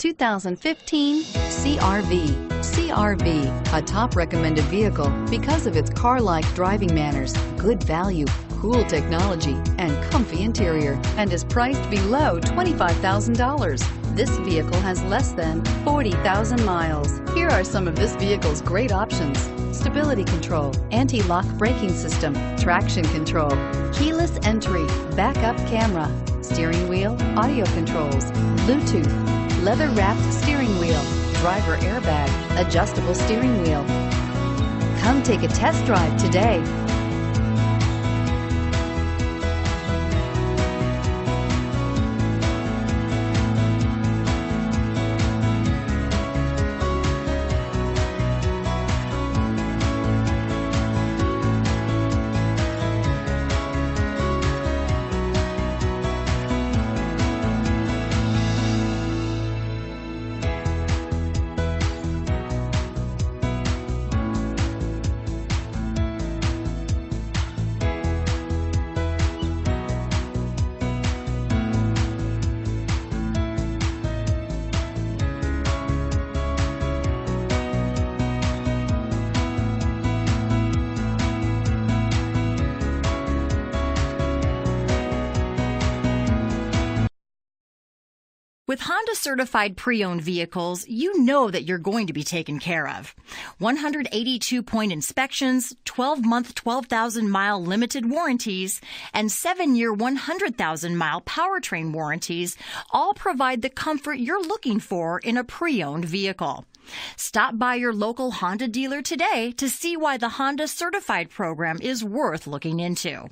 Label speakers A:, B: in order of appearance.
A: 2015 CR-V. CR-V, a top recommended vehicle because of its car-like driving manners, good value, cool technology, and comfy interior, and is priced below $25,000. This vehicle has less than 40,000 miles. Here are some of this vehicle's great options: stability control, anti-lock braking system, traction control, keyless entry, backup camera, steering wheel audio controls, Bluetooth, leather-wrapped steering wheel, driver airbag, adjustable steering wheel. Come take a test drive today.
B: With Honda certified pre-owned vehicles, you know that you're going to be taken care of. 182-point inspections, 12-month 12,000-mile limited warranties, and 7-year 100,000-mile powertrain warranties all provide the comfort you're looking for in a pre-owned vehicle. Stop by your local Honda dealer today to see why the Honda certified program is worth looking into.